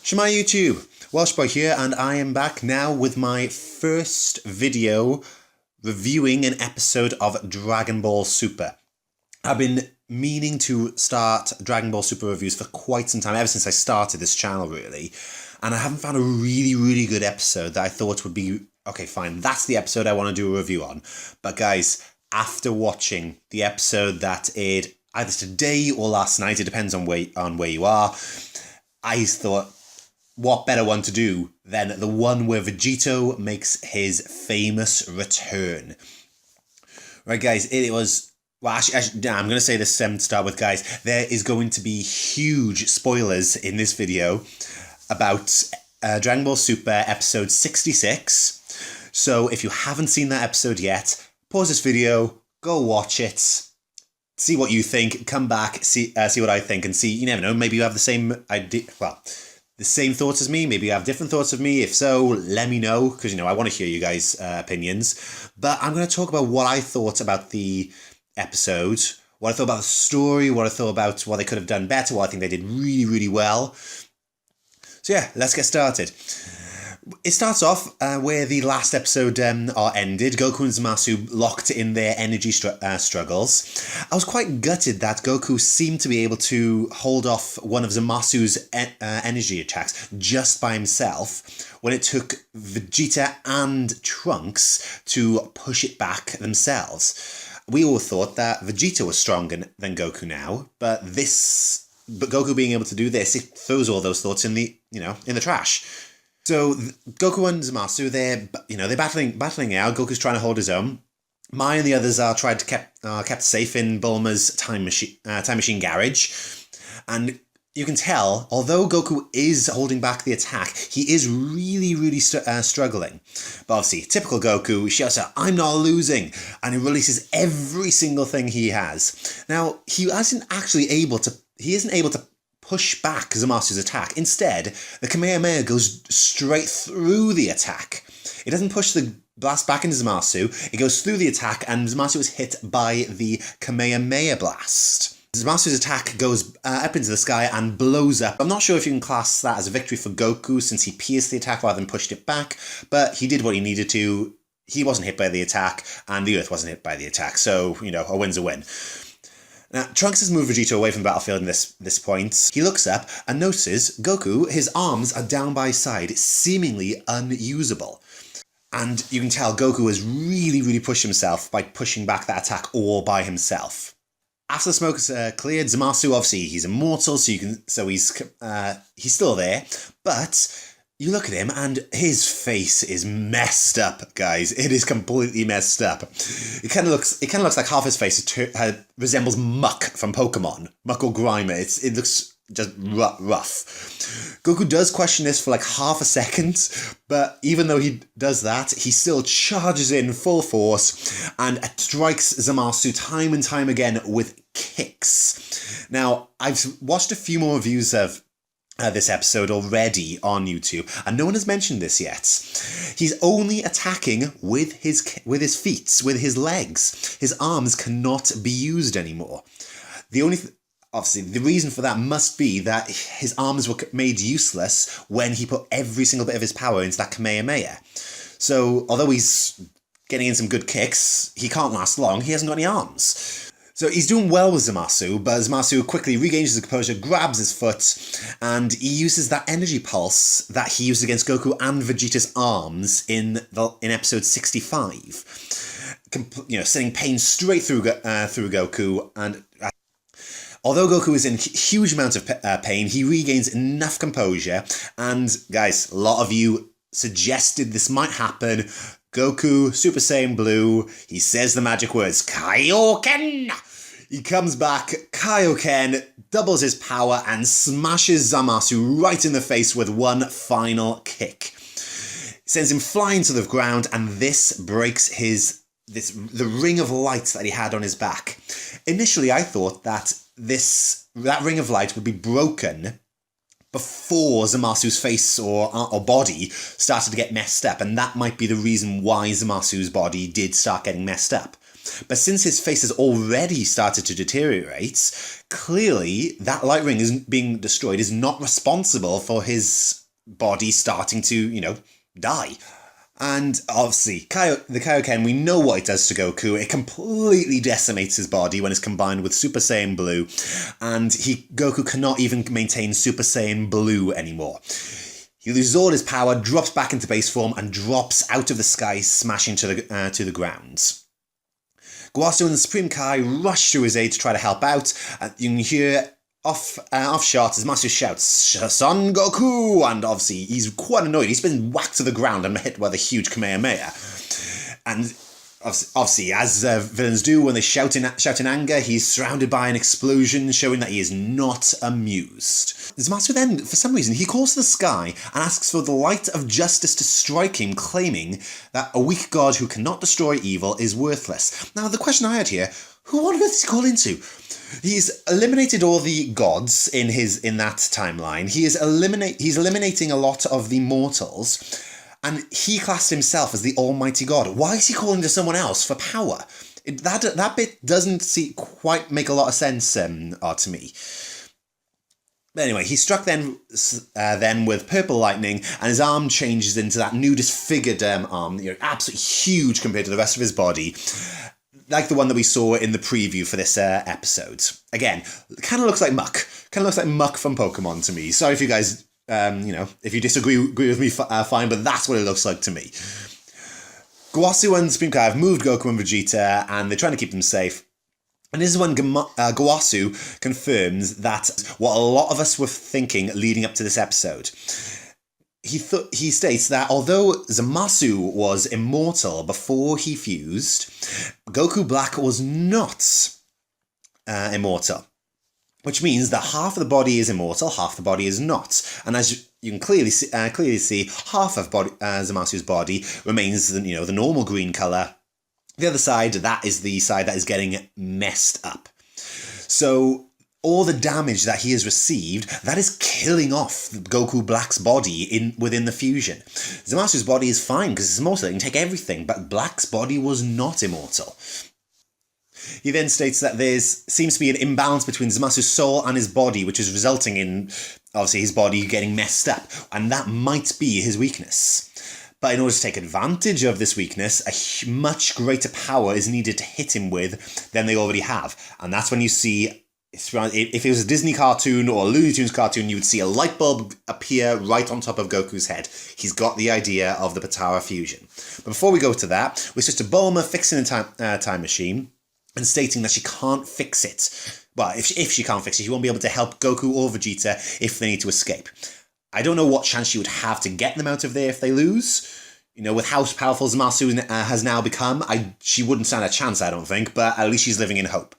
Shema YouTube, Welsh Boy here, and I am back now with my first video reviewing an episode of Dragonball Super. I've been meaning to start Dragonball Super reviews for quite some time, ever since I started this channel really, and I haven't found a really good episode that I thought would be, okay fine, that's the episode I want to do a review on. But guys, after watching the episode that aired either today or last night, it depends on where you are, I thought, what better one to do than the one where Vegito makes his famous return. Right, guys, it was... Well, actually, I'm going to say this to start with, guys. There is going to be huge spoilers in this video about Dragon Ball Super episode 66. So if you haven't seen that episode yet, pause this video, go watch it, see what you think, come back, see what I think, and see, you never know, maybe you have the same idea, well, the same thoughts as me, maybe you have different thoughts of me. If so, let me know, because, you know, I want to hear you guys' opinions. But I'm going to talk about what I thought about the episode, what I thought about the story, what I thought about what they could have done better, what I think they did really well. So yeah, let's get started. It starts off where the last episode are ended. Goku and Zamasu locked in their energy struggles. I was quite gutted that Goku seemed to be able to hold off one of Zamasu's energy attacks just by himself, when it took Vegeta and Trunks to push it back themselves. We all thought that Vegeta was stronger than Goku now, but Goku being able to do this, it throws all those thoughts in the trash. So Goku and Zamasu, they're battling out. Goku's trying to hold his own. Mai and the others are kept safe in Bulma's time machine garage, and you can tell, although Goku is holding back the attack, he is really struggling. But obviously, typical Goku, shouts out, "I'm not losing," and he releases every single thing he has. Now, he isn't able to push back Zamasu's attack. Instead, the Kamehameha goes straight through the attack. It doesn't push the blast back into Zamasu, it goes through the attack, and Zamasu is hit by the Kamehameha blast. Zamasu's attack goes up into the sky and blows up. I'm not sure if you can class that as a victory for Goku, since he pierced the attack rather than pushed it back, but he did what he needed to. He wasn't hit by the attack, and the Earth wasn't hit by the attack, so, a win's a win. Now, Trunks has moved Vegito away from the battlefield in this point. He looks up and notices Goku, his arms are down by his side, seemingly unusable. And you can tell Goku has really pushed himself by pushing back that attack all by himself. After the smoke is cleared, Zamasu, obviously, he's immortal, so he's still there, but you look at him and his face is messed up, guys. It is completely messed up. It kind of looks like half his face resembles Muck from Pokemon. Muck or Grimer. It looks just rough. Goku does question this for like half a second, but even though he does that, he still charges in full force and strikes Zamasu time and time again with kicks. Now, I've watched a few more reviews of this episode already on YouTube, and no one has mentioned this yet. He's only attacking with his feet, with his legs. His arms cannot be used anymore. Obviously, the reason for that must be that his arms were made useless when he put every single bit of his power into that Kamehameha. So, although he's getting in some good kicks, he can't last long. He hasn't got any arms. So he's doing well with Zamasu, but Zamasu quickly regains his composure, grabs his foot, and he uses that energy pulse that he used against Goku and Vegeta's arms in episode 65. Sending pain straight through Goku, and although Goku is in huge amounts of pain, he regains enough composure, and guys, a lot of you suggested this might happen. Goku, Super Saiyan Blue, he says the magic words, Kaioken! He comes back, Kaioken, doubles his power, and smashes Zamasu right in the face with one final kick. Sends him flying to the ground, and this breaks the ring of light that he had on his back. Initially, I thought that that ring of light would be broken before Zamasu's face or body started to get messed up, and that might be the reason why Zamasu's body did start getting messed up. But since his face has already started to deteriorate, clearly that light ring is being destroyed is not responsible for his body starting to, die. And obviously, the Kaioken, we know what it does to Goku. It completely decimates his body when it's combined with Super Saiyan Blue, and Goku cannot even maintain Super Saiyan Blue anymore. He loses all his power, drops back into base form, and drops out of the sky, smashing to the ground. Gowasu and the Supreme Kai rush to his aid to try to help out, and you can hear off shot as Zamasu shouts, "Son Goku!" And obviously he's quite annoyed. He's been whacked to the ground and hit with a huge Kamehameha. And obviously, as villains do when they shout in anger, he's surrounded by an explosion, showing that he is not amused. Zamasu then, for some reason, he calls to the sky and asks for the light of justice to strike him, claiming that a weak god who cannot destroy evil is worthless. Now, the question I had here, who on earth is he calling to? He's eliminated all the gods in that timeline. He's eliminating a lot of the mortals, and he classed himself as the almighty god. Why is he calling to someone else for power? That bit doesn't quite make a lot of sense to me. But anyway, he struck then with purple lightning, and his arm changes into that new disfigured arm, absolutely huge compared to the rest of his body. Like the one that we saw in the preview for this episode. Again, kind of looks like muck. Kind of looks like muck from Pokemon to me. Sorry if you guys, if you disagree with me, fine, but that's what it looks like to me. Gowasu and Supreme Kai have moved Goku and Vegeta, and they're trying to keep them safe. And this is when Gowasu confirms that what a lot of us were thinking leading up to this episode. He states that although Zamasu was immortal before he fused, Goku Black was not immortal. Which means that half of the body is immortal, half the body is not. And as you can clearly see, half of Zamasu's body remains the normal green colour. The other side, that is the side that is getting messed up. So all the damage that he has received, that is killing off Goku Black's body within the fusion. Zamasu's body is fine because it's immortal, it can take everything, but Black's body was not immortal. He then states that there seems to be an imbalance between Zamasu's soul and his body, which is resulting in, obviously, his body getting messed up, and that might be his weakness. But in order to take advantage of this weakness, a much greater power is needed to hit him with than they already have, and that's when you see, if it was a Disney cartoon or a Looney Tunes cartoon, you would see a light bulb appear right on top of Goku's head. He's got the idea of the Potara fusion. But before we go to that, we're just a Bulma fixing a time machine and stating that she can't fix it. Well, if she can't fix it, she won't be able to help Goku or Vegeta if they need to escape. I don't know what chance she would have to get them out of there if they lose. With how powerful Zamasu has now become, she wouldn't stand a chance, I don't think, but at least she's living in hope.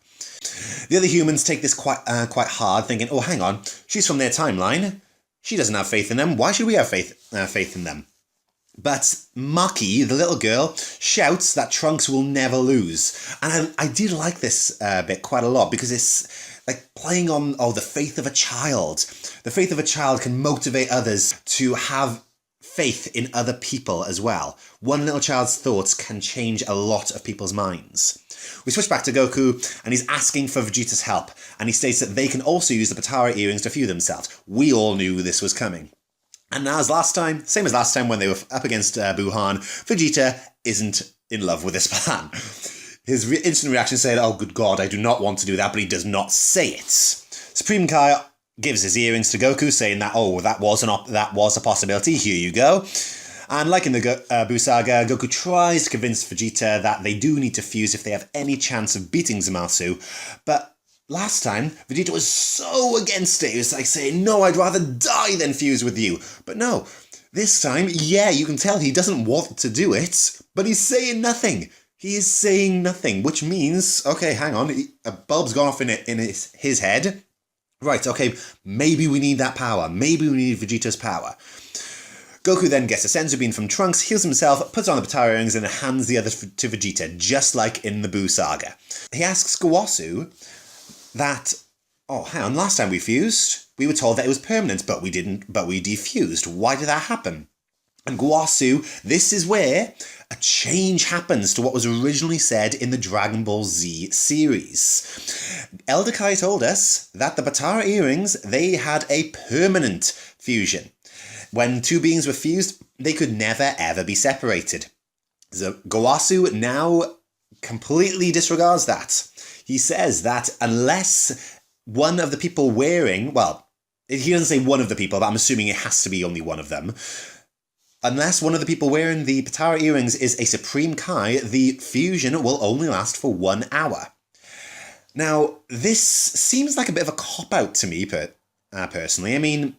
The other humans take this quite hard, thinking, oh, hang on, she's from their timeline. She doesn't have faith in them. Why should we have faith in them? But Maki, the little girl, shouts that Trunks will never lose. And I did like this bit quite a lot, because it's like playing on, the faith of a child. The faith of a child can motivate others to have faith in other people as well. One little child's thoughts can change a lot of people's minds. We switch back to Goku, and he's asking for Vegeta's help, and he states that they can also use the Potara earrings to fuel themselves. We all knew this was coming. And now, same as last time when they were up against Buhan, Vegeta isn't in love with this plan. His instant reaction said, oh good god, I do not want to do that, but he does not say it. Supreme Kai gives his earrings to Goku, saying that, that was a possibility, here you go. And like in the Buu Saga, Goku tries to convince Vegeta that they do need to fuse if they have any chance of beating Zamasu, but last time, Vegeta was so against it. He was like saying, no, I'd rather die than fuse with you. But no, this time, yeah, you can tell he doesn't want to do it, but he's saying nothing. He is saying nothing, which means, okay, hang on, a bulb's gone off in his head. Right, okay, maybe we need that power. Maybe we need Vegeta's power. Goku then gets a senzu bean from Trunks, heals himself, puts on the Potara earrings, and hands the others to Vegeta, just like in the Buu Saga. He asks Gowasu that, hang on, last time we fused, we were told that it was permanent, but we defused. Why did that happen? And Guasu, this is where a change happens to what was originally said in the Dragon Ball Z series. Elder Kai told us that the Potara earrings, they had a permanent fusion. When two beings were fused, they could never ever be separated. So Guasu now completely disregards that. He says that unless one of the people wearing, well, he doesn't say one of the people, but I'm assuming it has to be only one of them. Unless one of the people wearing the Potara earrings is a Supreme Kai, the fusion will only last for 1 hour. Now, this seems like a bit of a cop-out to me, personally. I mean,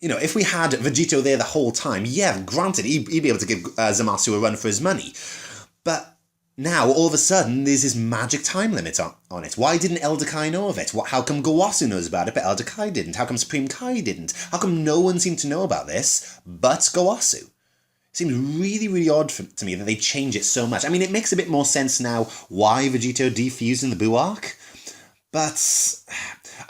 you know, if we had Vegito there the whole time, yeah, granted, he'd be able to give Zamasu a run for his money. But now, all of a sudden, there's this magic time limit on it. Why didn't Elder Kai know of it? How come Gowasu knows about it, but Elder Kai didn't? How come Supreme Kai didn't? How come no one seemed to know about this but Gowasu? It seems really, really odd to me that they change it so much. I mean, it makes a bit more sense now why Vegito defused in the Buu arc, but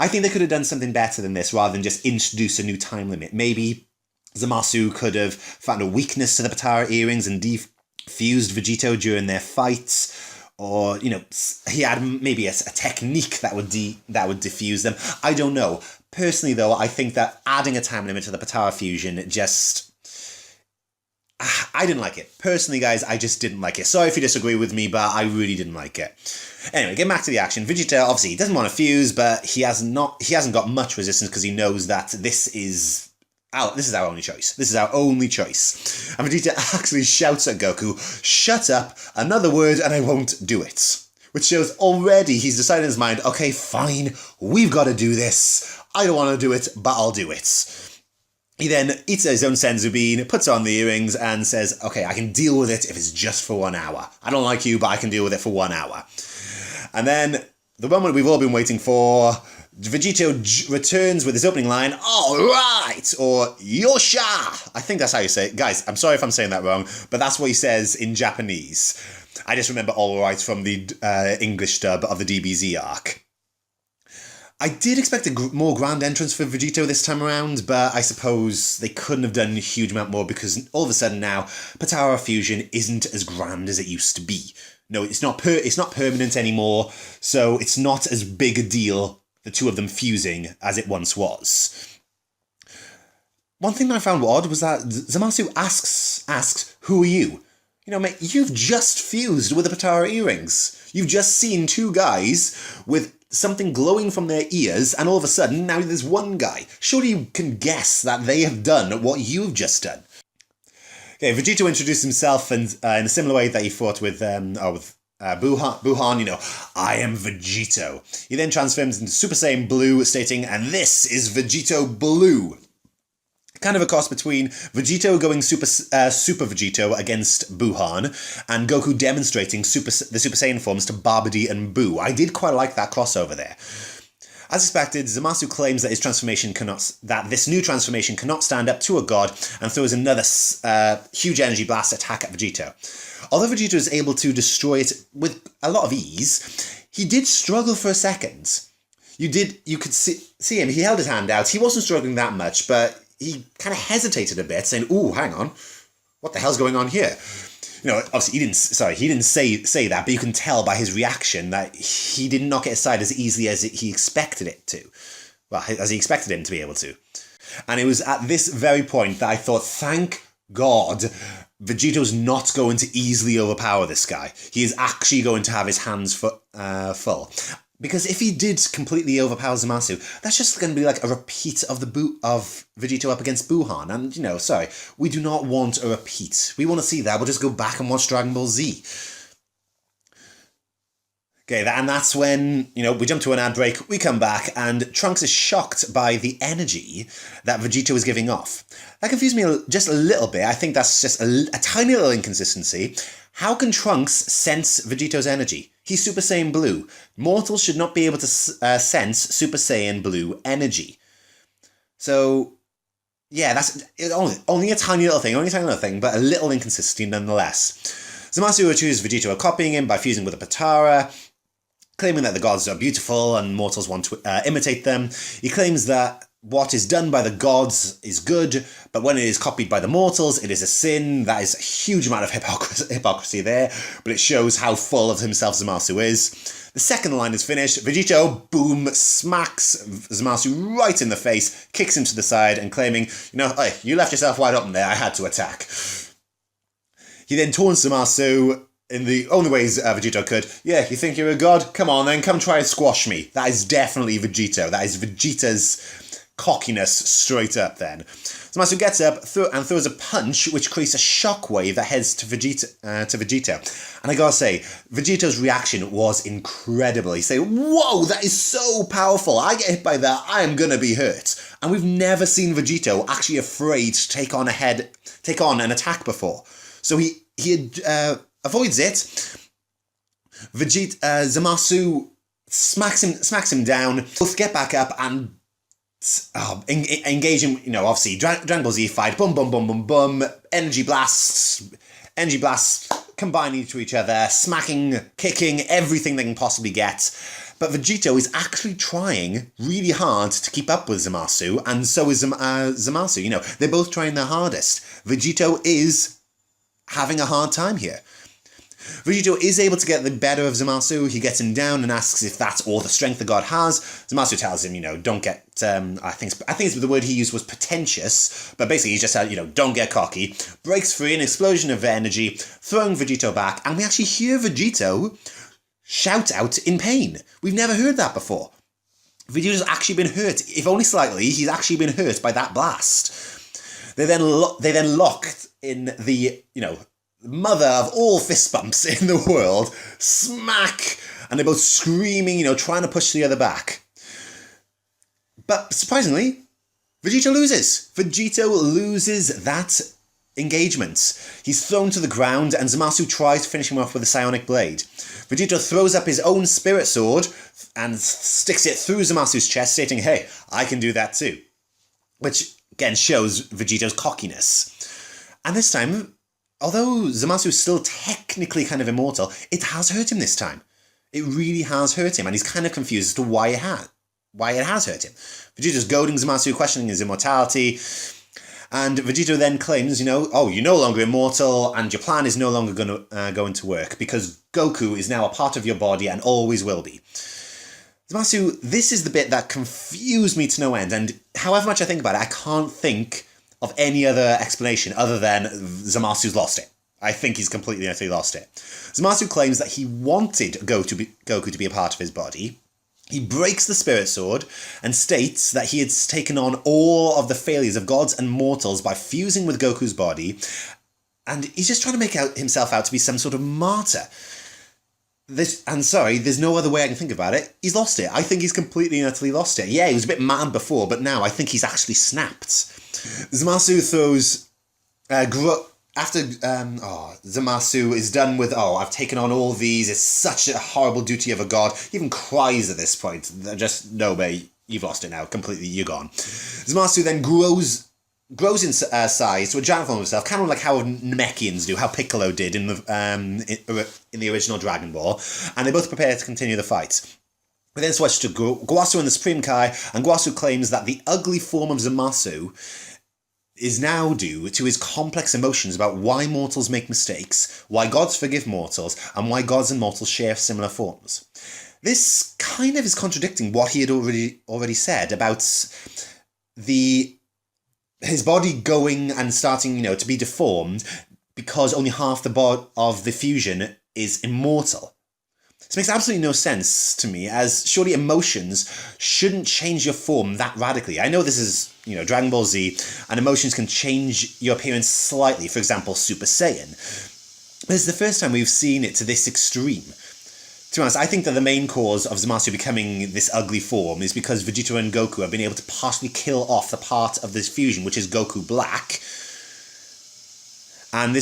I think they could have done something better than this rather than just introduce a new time limit. Maybe Zamasu could have found a weakness to the Potara earrings and fused Vegito during their fights, or, you know, he had maybe a technique that would diffuse them. I don't know. Personally, though, I think that adding a time limit to the Potara fusion just... I didn't like it. Personally, guys, I just didn't like it. Sorry if you disagree with me, but I really didn't like it. Anyway, getting back to the action. Vegeta, obviously, he doesn't want to fuse, but he hasn't got much resistance because he knows that this is our only choice. This is our only choice. And Vegeta actually shouts at Goku, "Shut up, another word and I won't do it." Which shows already he's decided in his mind, okay, fine, we've got to do this. I don't want to do it, but I'll do it. He then eats his own Senzu Bean, puts on the earrings, and says, okay, I can deal with it if it's just for 1 hour. I don't like you, but I can deal with it for 1 hour. And then, the moment we've all been waiting for, Vegito returns with his opening line, "All right," or "Yosha." I think that's how you say it. Guys, I'm sorry if I'm saying that wrong, but that's what he says in Japanese. I just remember "all right" from the English dub of the DBZ arc. I did expect a more grand entrance for Vegito this time around, but I suppose they couldn't have done a huge amount more because all of a sudden now, Potara fusion isn't as grand as it used to be. No, it's not permanent anymore, so it's not as big a deal, the two of them fusing, as it once was. One thing that I found odd was that Zamasu asks, "Who are you?" You know, mate, you've just fused with the Potara earrings. You've just seen two guys with something glowing from their ears, and all of a sudden, now there's one guy. Surely you can guess that they have done what you've just done. Okay, Vegito introduced himself and in a similar way that he fought with Buhan, you know, "I am Vegito." He then transforms into Super Saiyan Blue, stating, "And this is Vegito Blue." Kind of a cross between Vegito going Super Vegito against Buhan, and Goku demonstrating the Super Saiyan forms to Babidi and Buu. I did quite like that crossover there. As expected, Zamasu claims that this new transformation cannot stand up to a god, and throws another huge energy blast attack at Vegito. Although Vegito is able to destroy it with a lot of ease, he did struggle for a second. You could see him. He held his hand out. He wasn't struggling that much, but he kind of hesitated a bit, saying, "Ooh, hang on, what the hell's going on here?" You know, obviously he didn't say that, but you can tell by his reaction that he did not get aside as easily as he expected it to. Well, as he expected him to be able to. And it was at this very point that I thought, thank God, Vegito's not going to easily overpower this guy. He is actually going to have his hands full. Because if he did completely overpower Zamasu, that's just going to be like a repeat of Vegito up against Buhan. And, you know, sorry, we do not want a repeat. We want to see that. We'll just go back and watch Dragon Ball Z. Okay, and that's when, you know, we jump to an ad break, we come back, and Trunks is shocked by the energy that Vegito is giving off. That confused me just a little bit. I think that's just a tiny little inconsistency. How can Trunks sense Vegito's energy? He's Super Saiyan Blue. Mortals should not be able to sense Super Saiyan Blue energy. So, yeah, that's only a tiny little thing, but a little inconsistency nonetheless. Zamasu accuses Vegito of copying him by fusing with a Potara, claiming that the gods are beautiful and mortals want to imitate them. He claims that what is done by the gods is good, but when it is copied by the mortals, it is a sin. That is a huge amount of hypocrisy there, but it shows how full of himself Zamasu is. The second line is finished. Vegito, boom, smacks Zamasu right in the face, kicks him to the side, and claiming, hey, you left yourself wide open there, I had to attack. He then taunts Zamasu in the only ways Vegito could. Yeah, you think you're a god? Come on then, come try and squash me. That is definitely Vegito. That is Vegeta's cockiness straight up then. Zamasu gets up and throws a punch which creates a shockwave that heads to Vegito. And I gotta say, Vegito's reaction was incredible. He said, whoa, that is so powerful. I get hit by that, I am gonna be hurt. And we've never seen Vegito actually afraid to take on an attack before. So he avoids it. Zamasu smacks him down. Both get back up and engage him. Obviously, Dragon Ball Z fight. Boom, boom, boom, boom, boom. Energy blasts combining to each other, smacking, kicking, everything they can possibly get. But Vegito is actually trying really hard to keep up with Zamasu, and so is Zamasu. They're both trying their hardest. Vegito is having a hard time here. Vegito is able to get the better of Zamasu. He gets him down and asks if that's all the strength the god has. Zamasu tells him, don't get, I think the word he used was pretentious, but basically he just said, don't get cocky. Breaks free, an explosion of energy, throwing Vegito back, and we actually hear Vegito shout out in pain. We've never heard that before. Vegito's actually been hurt, if only slightly, he's actually been hurt by that blast. They then locked in the, mother of all fist bumps in the world, smack, and they're both screaming, trying to push the other back. But surprisingly, Vegito loses. Vegito loses that engagement. He's thrown to the ground, and Zamasu tries to finish him off with a psionic blade. Vegito throws up his own spirit sword and sticks it through Zamasu's chest, stating, hey, I can do that too. Which, again, shows Vegito's cockiness. And this time, although Zamasu is still technically kind of immortal, it has hurt him this time. It really has hurt him, and he's kind of confused as to why it has hurt him. Vegito's goading Zamasu, questioning his immortality, and Vegito then claims, oh, you're no longer immortal, and your plan is no longer going to go into work, because Goku is now a part of your body and always will be. Zamasu, this is the bit that confused me to no end, and however much I think about it, I can't think of any other explanation other than Zamasu's lost it. I think he's completely and utterly lost it. Zamasu claims that he wanted Goku to be a part of his body. He breaks the spirit sword and states that he had taken on all of the failures of gods and mortals by fusing with Goku's body, and he's just trying to make himself out to be some sort of martyr. There's no other way I can think about it. He's lost it. I think he's completely and utterly lost it. Yeah, he was a bit mad before, but now I think he's actually snapped. Zamasu throws after Zamasu is done with, I've taken on all these, it's such a horrible duty of a god. He even cries at this point. Just, no, mate, you've lost it now, completely, you're gone. Zamasu then grows in size to a giant form of himself, kind of like how Namekians do, how Piccolo did in the original Dragon Ball, and they both prepare to continue the fight. We then switch to Guasu and the Supreme Kai, and Guasu claims that the ugly form of Zamasu is now due to his complex emotions about why mortals make mistakes, why gods forgive mortals, and why gods and mortals share similar forms. This kind of is contradicting what he had already said about his body going and starting, to be deformed because only half of the fusion is immortal. This makes absolutely no sense to me, as surely emotions shouldn't change your form that radically. I know this is, Dragon Ball Z, and emotions can change your appearance slightly, for example, Super Saiyan. But it's the first time we've seen it to this extreme. To be honest, I think that the main cause of Zamasu becoming this ugly form is because Vegito and Goku have been able to partially kill off the part of this fusion, which is Goku Black. And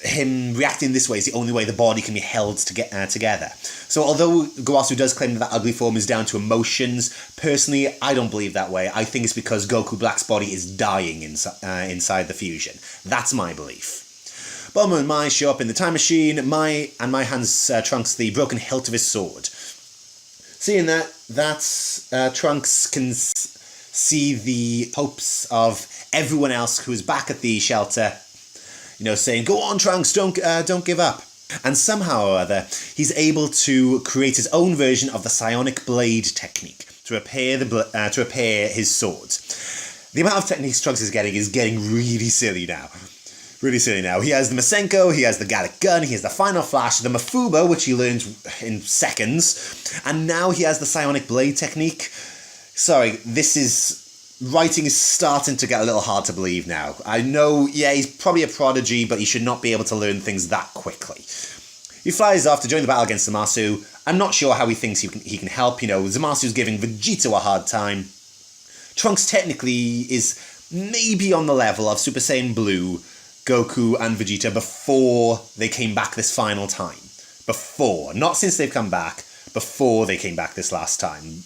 him reacting this way is the only way the body can be held together. So although Guasu does claim that ugly form is down to emotions, personally, I don't believe that way. I think it's because Goku Black's body is dying inside the fusion. That's my belief. Bulma and Mai show up in the time machine. Mai hands Trunks the broken hilt of his sword. Seeing that Trunks can see the hopes of everyone else who's back at the shelter, saying, "Go on, Trunks, don't give up." And somehow or other, he's able to create his own version of the psionic blade technique to repair his swords. The amount of techniques Trunks is getting really silly now. Really silly now. He has the Masenko, he has the Gallic Gun, he has the Final Flash, the Mafubo, which he learns in seconds, and now he has the psionic blade technique. Sorry, writing is starting to get a little hard to believe now. I know, he's probably a prodigy, but he should not be able to learn things that quickly. He flies off to join the battle against Zamasu. I'm not sure how he thinks he can help. Zamasu's giving Vegito a hard time. Trunks technically is maybe on the level of Super Saiyan Blue, Goku and Vegeta before they came back this final time. Before. Not since they've come back. Before they came back this last time.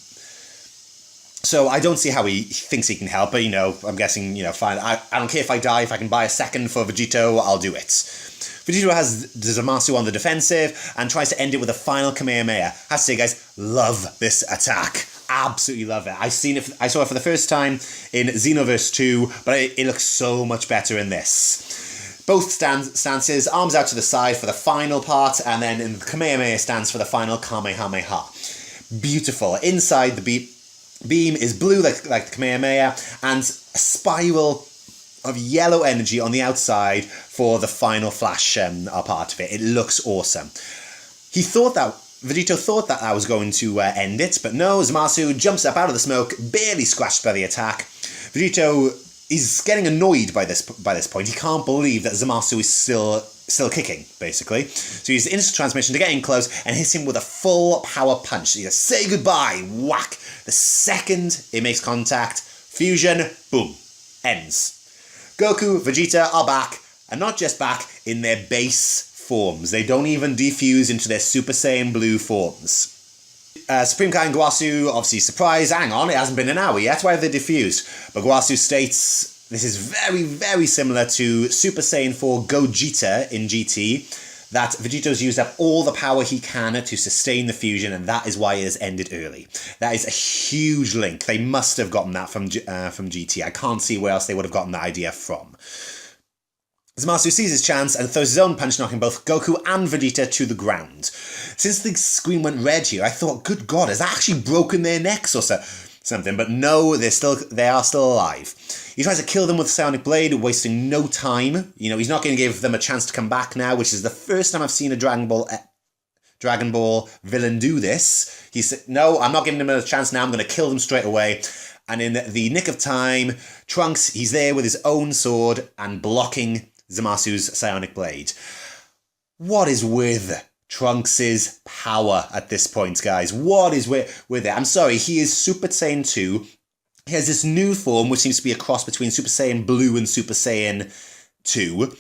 So I don't see how he thinks he can help, but I'm guessing, fine. I don't care if I die, if I can buy a second for Vegito, I'll do it. Vegito has Zamasu on the defensive and tries to end it with a final Kamehameha. I have to say, guys, love this attack. Absolutely love it. I saw it for the first time in Xenoverse 2, but it looks so much better in this. Both stances, arms out to the side for the final part, and then in the Kamehameha stance for the final Kamehameha. Beautiful. Inside the beam is blue like the Kamehameha, and a spiral of yellow energy on the outside for the final flash part of it. It looks awesome. Vegito thought that was going to end it, but no, Zamasu jumps up out of the smoke, barely scratched by the attack. Vegito is getting annoyed by this point. He can't believe that Zamasu is still kicking, basically. So he uses instant transmission to get in close and hits him with a full power punch. He says, "Say goodbye," whack. The second it makes contact, fusion, boom, ends. Goku, Vegeta are back, and not just back, in their base forms. They don't even defuse into their Super Saiyan Blue forms. Supreme Kai and Guasu, obviously surprised. Hang on, it hasn't been an hour yet. Why have they defused? But Guasu states this is very, very similar to Super Saiyan 4 Gogeta in GT, that Vegeto's used up all the power he can to sustain the fusion, and that is why it has ended early. That is a huge link. They must have gotten that from GT. I can't see where else they would have gotten that idea from. Zamasu sees his chance and throws his own punch, knocking both Goku and Vegeta to the ground. Since the screen went red here, I thought, good God, has that actually broken their necks or something? But no, they are still alive. He tries to kill them with Psionic Blade, wasting no time. He's not going to give them a chance to come back now, which is the first time I've seen a Dragon Ball villain do this. He said, no, I'm not giving them a chance now, I'm going to kill them straight away. And in the nick of time, Trunks, he's there with his own sword and blocking Zamasu's Psionic Blade. What is with Trunks' power at this point, guys? What is with it? I'm sorry, he is Super Saiyan 2. He has this new form, which seems to be a cross between Super Saiyan Blue and Super Saiyan 2.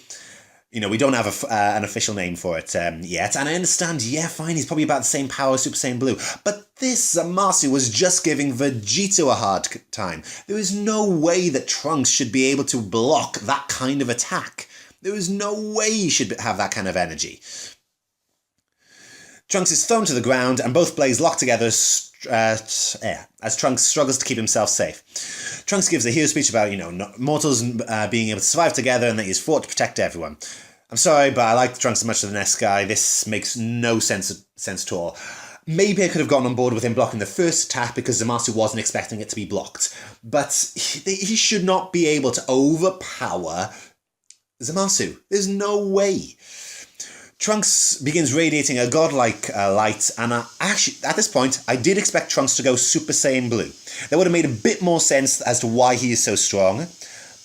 We don't have an official name for it yet. And I understand, fine, he's probably about the same power as Super Saiyan Blue. But this Zamasu was just giving Vegito a hard time. There is no way that Trunks should be able to block that kind of attack. There is no way he should have that kind of energy. Trunks is thrown to the ground, and both blades lock together as Trunks struggles to keep himself safe. Trunks gives a hero speech about, mortals being able to survive together and that he's fought to protect everyone. I'm sorry, but I like Trunks as much as the next guy. This makes no sense at all. Maybe I could have gotten on board with him blocking the first attack because Zamasu wasn't expecting it to be blocked. But he should not be able to overpower Zamasu. There's no way. Trunks begins radiating a godlike light, and actually, at this point, I did expect Trunks to go Super Saiyan Blue. That would have made a bit more sense as to why he is so strong.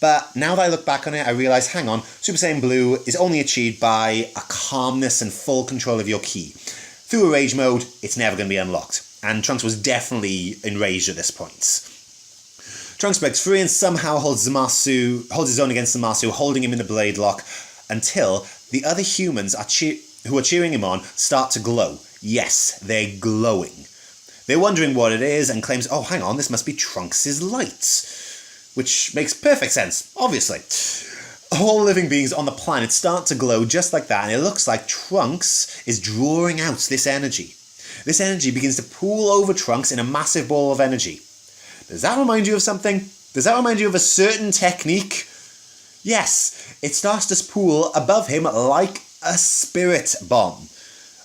But now that I look back on it, I realise, hang on, Super Saiyan Blue is only achieved by a calmness and full control of your ki. Through a rage mode, it's never going to be unlocked. And Trunks was definitely enraged at this point. Trunks breaks free and somehow holds his own against Zamasu, holding him in a blade lock until the other humans who are cheering him on start to glow. Yes, they're glowing. They're wondering what it is and claims, oh, hang on, this must be Trunks' light. Which makes perfect sense, obviously. All living beings on the planet start to glow just like that, and it looks like Trunks is drawing out this energy. This energy begins to pool over Trunks in a massive ball of energy. Does that remind you of something? Does that remind you of a certain technique? Yes, it starts to spool above him like a spirit bomb.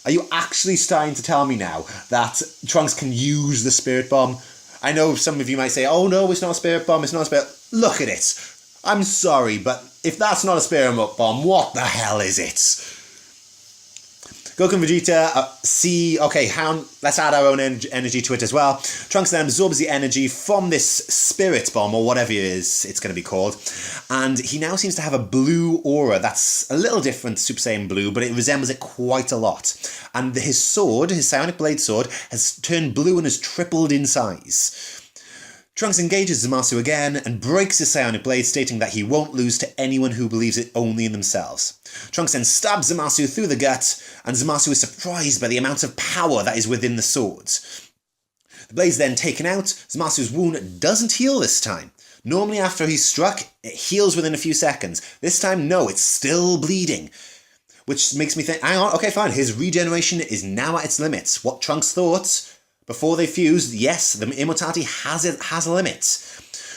Are you actually starting to tell me now that Trunks can use the spirit bomb? I know some of you might say, oh no, it's not a spirit bomb, it's not a spirit... Look at it. I'm sorry, but if that's not a spirit bomb, what the hell is it? Goku and Vegeta see, okay, let's add our own energy to it as well. Trunks then absorbs the energy from this spirit bomb, or whatever it is it's going to be called. And he now seems to have a blue aura that's a little different to Super Saiyan Blue, but it resembles it quite a lot. And his sword, his Psionic Blade sword, has turned blue and has tripled in size. Trunks engages Zamasu again and breaks his Psionic Blade, stating that he won't lose to anyone who believes it only in themselves. Trunks then stabs Zamasu through the gut, and Zamasu is surprised by the amount of power that is within the swords. The blade's then taken out. Zamasu's wound doesn't heal this time. Normally after he's struck, it heals within a few seconds. This time, no, it's still bleeding. Which makes me think, hang on, okay, fine, his regeneration is now at its limits. What Trunks thought before they fused, yes, the immortality has a limit.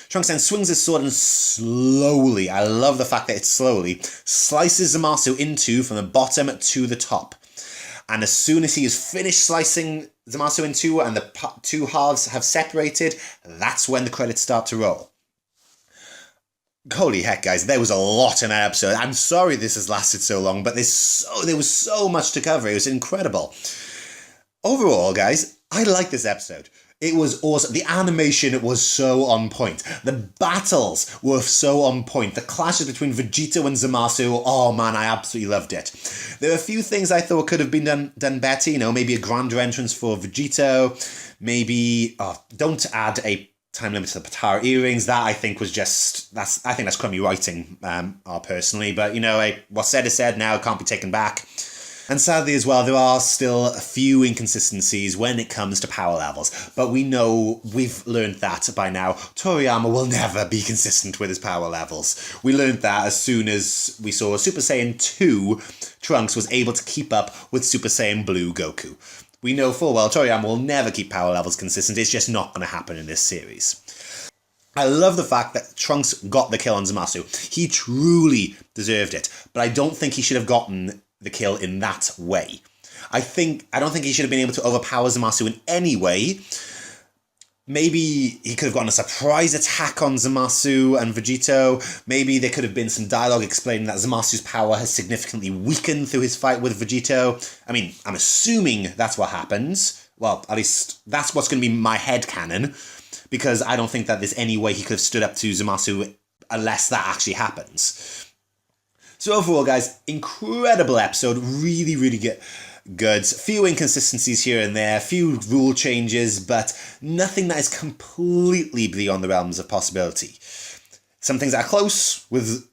Trunks then swings his sword and slowly, I love the fact that it's slowly, slices Zamasu into from the bottom to the top. And as soon as he is finished slicing Zamasu in two and the two halves have separated, that's when the credits start to roll. Holy heck, guys, there was a lot in that episode. I'm sorry this has lasted so long, but there was so much to cover. It was incredible. Overall, guys, I like this episode. It was awesome. The animation was so on point. The battles were so on point. The clashes between Vegito and Zamasu, oh man, I absolutely loved it. There are a few things I thought could have been done better. You know, maybe a grander entrance for Vegito. Maybe, don't add a time limit to the Patara earrings. That I think was just, I think that's crummy writing, personally. But, you know, what's said is said now, it can't be taken back. And sadly as well, there are still a few inconsistencies when it comes to power levels. But we know, we've learned that by now, Toriyama will never be consistent with his power levels. We learned that as soon as we saw Super Saiyan 2, Trunks was able to keep up with Super Saiyan Blue Goku. We know full well Toriyama will never keep power levels consistent, it's just not going to happen in this series. I love the fact that Trunks got the kill on Zamasu. He truly deserved it, but I don't think he should have gotten the kill in that way. I don't think he should have been able to overpower Zamasu in any way. Maybe he could have gotten a surprise attack on Zamasu and Vegito. Maybe there could have been some dialogue explaining that Zamasu's power has significantly weakened through his fight with Vegito. I mean, I'm assuming that's what happens. Well, at least that's what's going to be my headcanon, because I don't think that there's any way he could have stood up to Zamasu unless that actually happens. So overall, guys, incredible episode, really, really good. Few inconsistencies here and there, few rule changes, but nothing that is completely beyond the realms of possibility. Some things are close with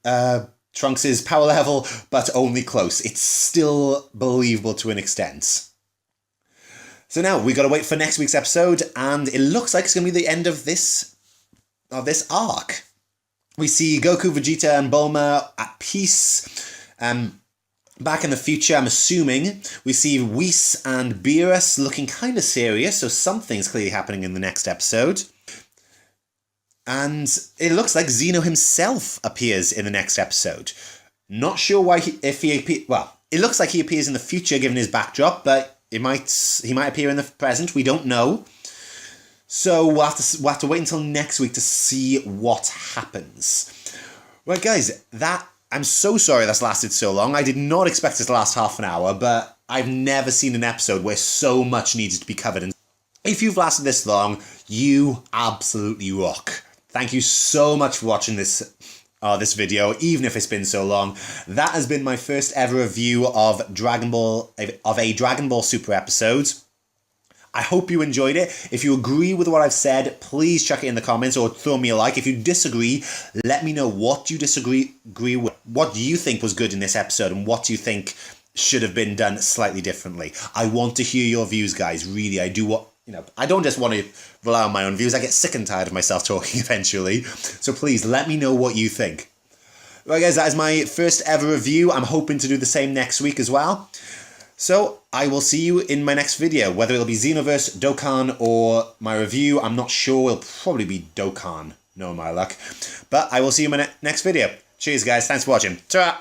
Trunks' power level, but only close. It's still believable to an extent. So now we got to wait for next week's episode, and it looks like it's going to be the end of this arc. We see Goku, Vegeta, and Bulma at peace. Back in the future, I'm assuming, we see Whis and Beerus looking kind of serious, so something's clearly happening in the next episode. And it looks like Zeno himself appears in the next episode. Not sure why it looks like he appears in the future given his backdrop, but he might appear in the present, we don't know. So we'll have to wait until next week to see what happens. Right, guys, I'm so sorry that's lasted so long. I did not expect it to last half an hour, but I've never seen an episode where so much needed to be covered. And if you've lasted this long, you absolutely rock. Thank you so much for watching this video, even if it's been so long. That has been my first ever review of a Dragonball Super episode. I hope you enjoyed it. If you agree with what I've said, please chuck it in the comments or throw me a like. If you disagree, let me know what you disagree with. What do you think was good in this episode and what do you think should have been done slightly differently? I want to hear your views, guys. Really, I do. I don't just want to rely on my own views. I get sick and tired of myself talking eventually. So please let me know what you think. Right, guys, that is my first ever review. I'm hoping to do the same next week as well. So I will see you in my next video, whether it'll be Xenoverse, Dokkan, or my review. I'm not sure. It'll probably be Dokkan, knowing my luck. But I will see you in my next video. Cheers, guys. Thanks for watching. Ta-ra!